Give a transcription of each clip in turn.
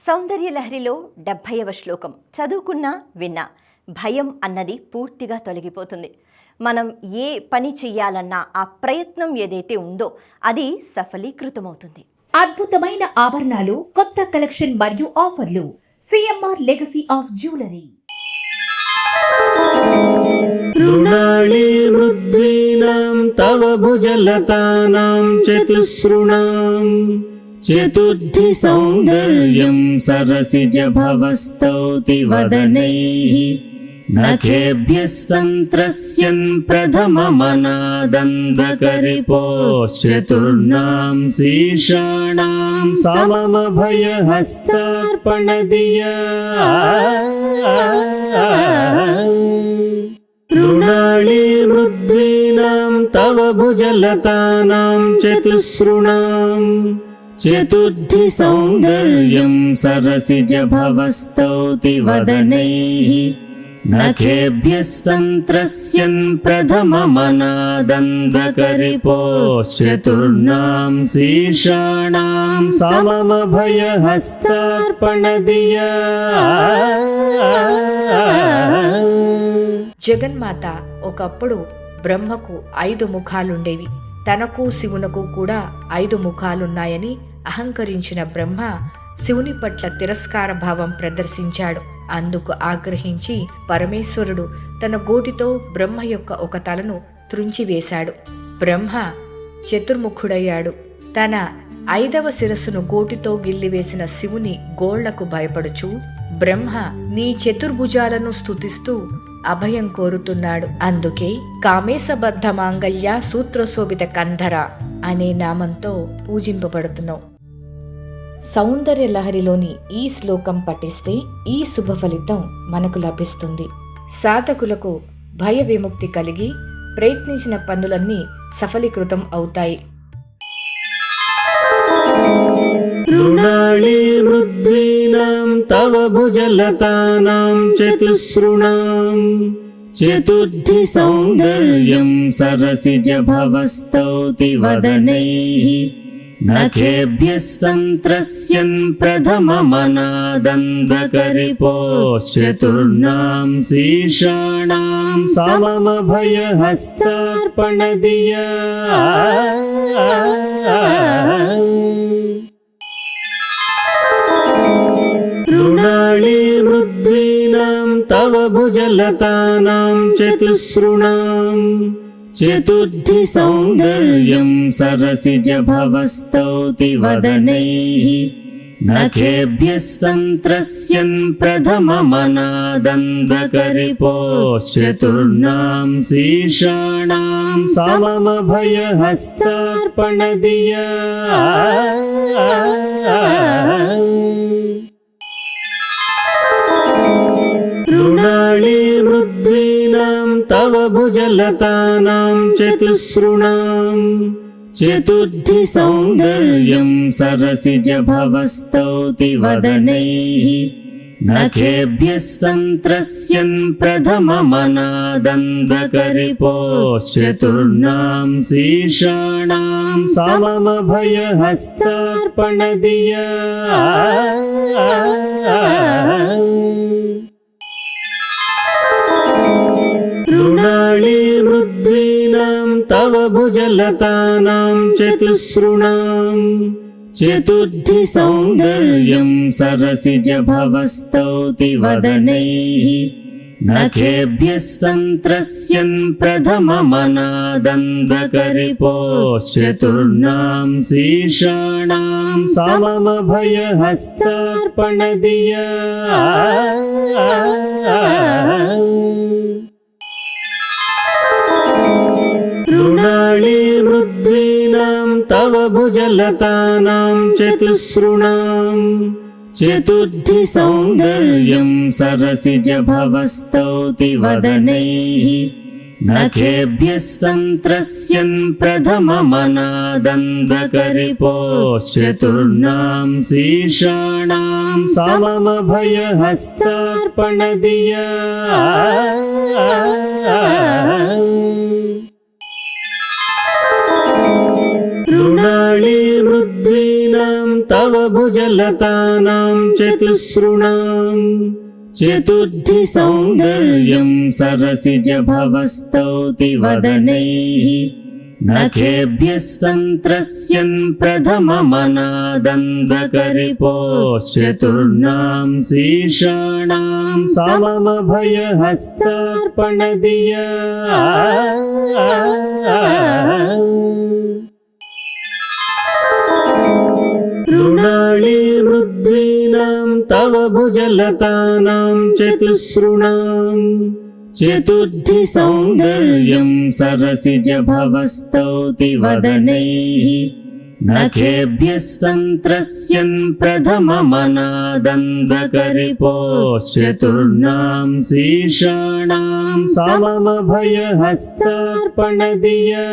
సౌందర్య లహరిలో 70వ శ్లోకం చదువుకున్నా విన్నా భయం అన్నది పూర్తిగా తొలగిపోతుంది. మనం ఏ పని చెయ్యాలన్నా ఆ ప్రయత్నం ఏదైతే ఉందో అది సఫలీకృతమవుతుంది. అద్భుతమైన ఆభరణాలు, కొత్త కలెక్షన్ మరియు ఆఫర్లు. CMR legacy of jewellery. రుణాళి మృద్వీనాం తవ భుజలతానాం చతుశ్రుణాం చతుర్థి సౌందర్యం సరసిజ భవస్తౌతి వదనైః నఖేభ్యః సంత్రస్యన్ ప్రథమమనాదంధకరిపోశ్చతుర్ణాం శీర్షాణాం సమమభయహస్తార్పణదియా. రుణాళి మృద్వీనాం తవ భుజలతానాం చతుశ్రుణాం చతుర్థి సౌందర్యం సరసిజ భవస్తౌతి వదనైః నఖేభ్యః సంత్రస్యన్ ప్రథమమనాదంధకరిపోశ్చతుర్ణాం శీర్షాణాం సమమభయహస్తార్పణదియా. జగన్మాత ఒకప్పుడు బ్రహ్మకు 5 ముఖాలుండేవి. తనకు శివునకు కూడా 5 ముఖాలున్నాయని అహంకరించిన బ్రహ్మ శివుని పట్ల తిరస్కార భావం ప్రదర్శించాడు. అందుకు ఆగ్రహించి పరమేశ్వరుడు తన గోటితో బ్రహ్మ యొక్క ఒక తలను త్రుంచివేశాడు. బ్రహ్మ చతుర్ముఖుడయ్యాడు. తన 5వ శిరస్సును గోటితో గిల్లివేసిన శివుని గోళ్లకు భయపడుచు బ్రహ్మ నీ చతుర్భుజాలను స్తుతిస్తూ అభయం కోరుతున్నాడు. అందుకే కామేశబద్ధ మాంగళ్య సూత్రశోభిత కంధర అనే నామంతో పూజింపబడుతున్నావు. సౌందర్య లహరిలోని ఈ శ్లోకం పఠిస్తే ఈ శుభ ఫలితం మనకు లభిస్తుంది. సాధకులకు భయ విముక్తి కలిగి ప్రయత్నించిన పనులన్నీ సఫలీకృతం అవుతాయి. రుణాళి మృద్వీనాం తవ భుజలతానాం చతుశ్రుణాం చతుర్థి సౌందర్యం సరసిజ భవస్తౌతి వదనైః నఖేభ్యః సంత్రస్యన్ ప్రథమమనాదంధకరిపోశ్చతుర్ణాం శీర్షాణాం సమమభయహస్తార్పణదియా. రుణాళి మృద్వీనాం తవ భుజలతానాం చతుశ్రుణాం చతుర్థి సౌందర్యం సరసిజ భవస్తౌతి వదనైః నఖేభ్యః సంత్రస్యన్ ప్రథమమనాదంధకరిపోశ్చతుర్ణాం శీర్షాణాం సమమభయహస్తార్పణదియా. రుణాళి మృద్వీనాం తవ భుజలతానాం చతుశ్రుణాం చతుర్థి సౌందర్యం సరసిజ భవస్తౌతి వదనైః నఖేభ్యః సంత్రస్యన్ ప్రథమమనాదంధకరిపోశ్చతుర్ణాం శీర్షాణాం సమమభయహస్తార్పణదియా. రుణాళి మృద్వీనాం తవ భుజలతానాం చతుశ్రుణాం చతుర్థి సౌందర్యం సరసిజ భవస్తౌతి వదనైః నఖేభ్యః సంత్రస్యన్ ప్రథమమనాదంధకరిపోశ్చతుర్ణాం శీర్షాణాం సమమభయహస్తార్పణదియా. రుణాళి మృద్వీనాం తవ భుజలతానాం చతుశ్రుణాం చతుర్థి సౌందర్యం సరసిజ భవస్తౌతి వదనైః నఖేభ్యః సంత్రస్యన్ ప్రథమమనాదంధకరిపోశ్చతుర్ణాం శీర్షాణాం సమమభయహస్తార్పణదియా. రుణాళి మృద్వీనాం तव भुजलतानां चतुसृणाम् चतुर्थि सौन्दर्यं सरसिजभवस्तौति वदनैः नखेभ्यः सन्त्रस्यन् प्रथममनादन्धकरिपोश्चतुर्णां शीर्षाणां सममभयहस्तार्पणदिया रुणाली मृद्वीनां तव भुजलतानां चतुसृणाम् चतुर्थि सौन्दर्यं सरसिजभवस्तौति वदनैः नखेभ्यः सन्त्रस्यन् प्रथममनादन्धकरिपोश्चतुर्णां शीर्षाणां सममभयहस्तार्पणदिया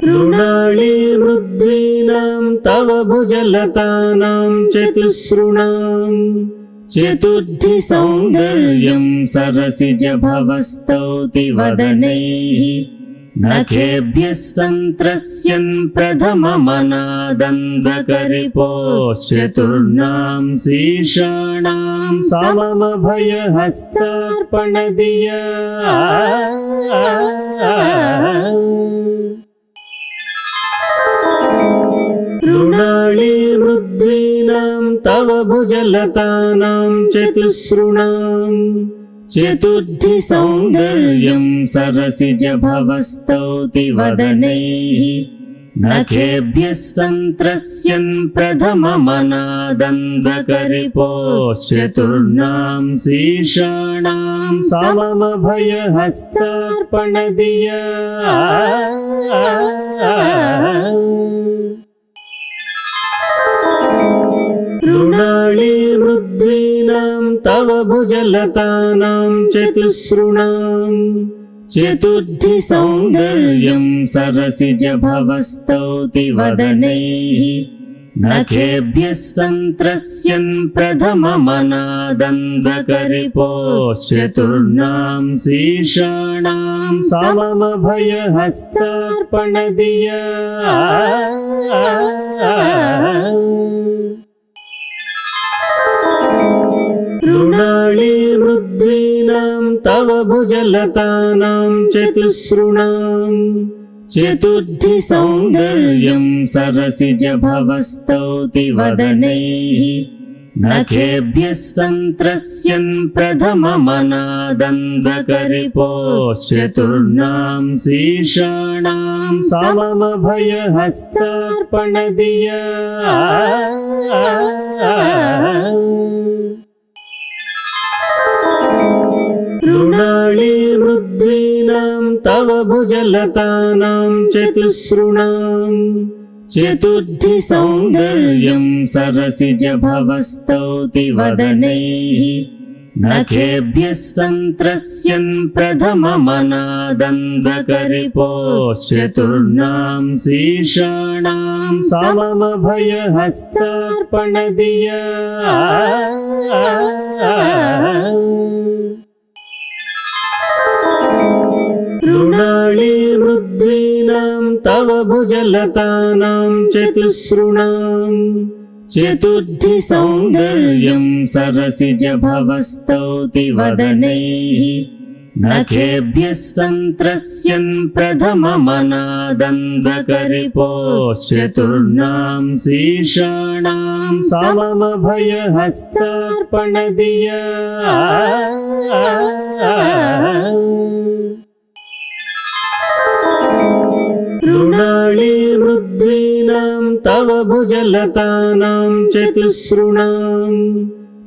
रुणाली मृद्वीनां तव भुजलतानां चतुसृणाम् चतुर्थि सौन्दर्यं सरसिजभवस्तौति वदनैः नखेभ्यः सन्त्रस्यन् प्रथममनादन्धकरिपोश्चतुर्णां शीर्षाणां सममभयहस्तार्पणदिया रुणाली मृद्वीनां तव भुजलतानां चतुसृणाम् चतुर्थि सौन्दर्यं सरसिजभवस्तौति वदनैः नखेभ्यः सन्त्रस्यन् प्रथममनादन्धकरिपोश्चतुर्णां शीर्षाणां सममभयहस्तार्पणदिया रुणाली मृद्वीनां तव भुजलतानां चतुसृणाम् चतुर्थि सौन्दर्यं सरसिजभवस्तौति वदनैः नखेभ्यः सन्त्रस्यन् प्रथममनादन्धकरिपोश्चतुर्णां शीर्षाणां सममभयहस्तार्पणदिया रुणाली मृद्वीनां तव भुजलतानां चतुसृणाम् चतुर्थि सौन्दर्यं सरसिजभवस्तौति वदनैः नखेभ्यः सन्त्रस्यन् प्रथममनादन्धकरिपोश्चतुर्णां शीर्षाणां सममभयहस्तार्पणदिया रुणाली मृद्वीनां तव भुजलतानां चतुसृणाम् चतुर्थि सौन्दर्यं सरसिजभवस्तौति वदनैः नखेभ्यः सन्त्रस्यन् प्रथममनादन्धकरिपोश्चतुर्णां शीर्षाणां सममभयहस्तार्पणदिया रुणाली मृद्वीनां तव भुजलतानां चतुसृणाम् चतुर्थि सौन्दर्यं सरसिजभवस्तौति वदनैः नखेभ्यः सन्त्रस्यन् प्रथममनादन्धकरिपोश्चतुर्णां शीर्षाणां सममभयहस्तार्पणदिया रुणाली मृद्वीनां तव भुजलतानां चतुसृणाम्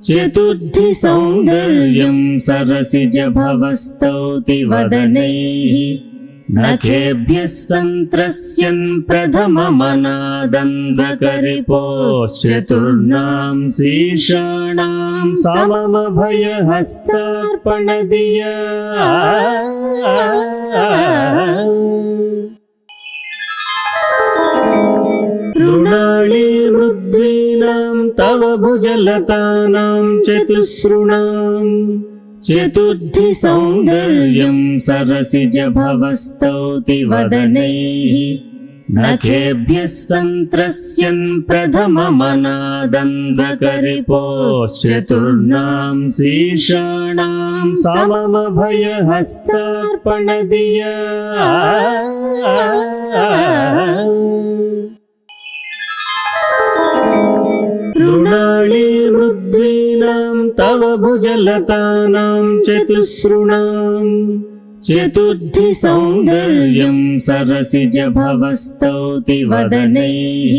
चतुर्थि सौन्दर्यं सरसिजभवस्तौति वदनैः नखेभ्यः सन्त्रस्यन् प्रथममनादन्धकरिपोश्चतुर्णां शीर्षाणां सममभयहस्तार्पणदिया रुणाली मृद्वीनां तव भुजलतानां चतुसृणाम् चतुर्थी सौन्दर्यं सरसिजभवस्तौति वदनैः नखेभ्यः सन्त्रस्यन् प्रथममनादन्धकरिपोश्चतुर्णां शीर्षाणां सममभयहस्तार्पणदिया ऋणाणि मृद्वीनां तव भुजलतानां चतुस्रुणां चतुर्थी सौन्दर्यं सरसिजभवस्तौति वदनैः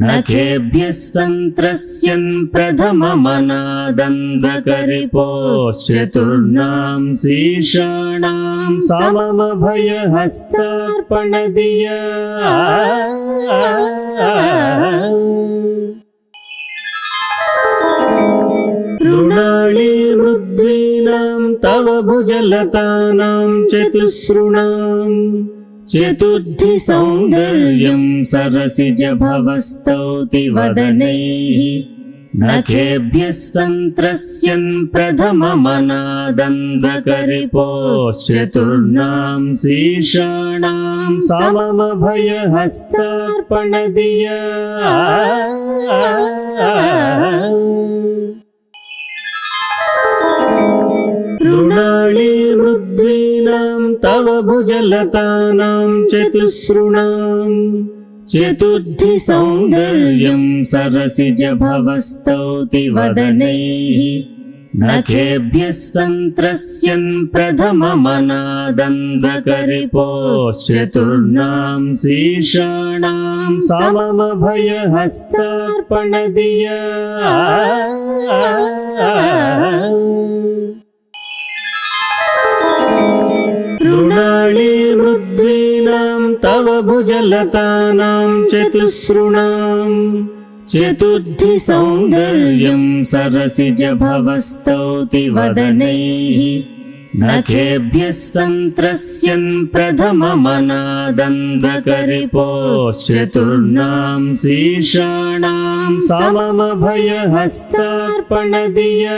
नखेभ्यः सन्त्रस्यन् प्रथममनादन्धकरिपोश्चतुर्णां शीर्षाणां सममभयहस्तार्पणदिया ऋणाणि मृद्वीनां तव भुजलतानां चतुस्रुणां चतुर्थी सौन्दर्यं सरसिजभवस्तौति वदनैः नखेभ्यः सन्त्रस्यन् प्रथममनादन्धकरिपोश्चतुर्णां शीर्षाणां सममभयहस्तार्पणदिया ऋणाणि मृद्वीनां तव भुजलतानां चतुस्रुणां चतुर्थी सौन्दर्यं सरसिजभवस्तौति वदनैः नखेभ्यः सन्त्रस्यन् प्रथममनादन्धकरिपोश्चतुर्णां शीर्षाणां सममभयहस्तार्पणदिया ऋणाणि मृद्वीनां तव भुजलतानां चतुस्रुणां चतुर्थी सौन्दर्यं सरसिजभवस्तौति वदनैः नखेभ्यः सन्त्रस्यन् प्रथममनादन्धकरिपोश्चतुर्णां शीर्षाणां सममभयहस्तार्पणदिया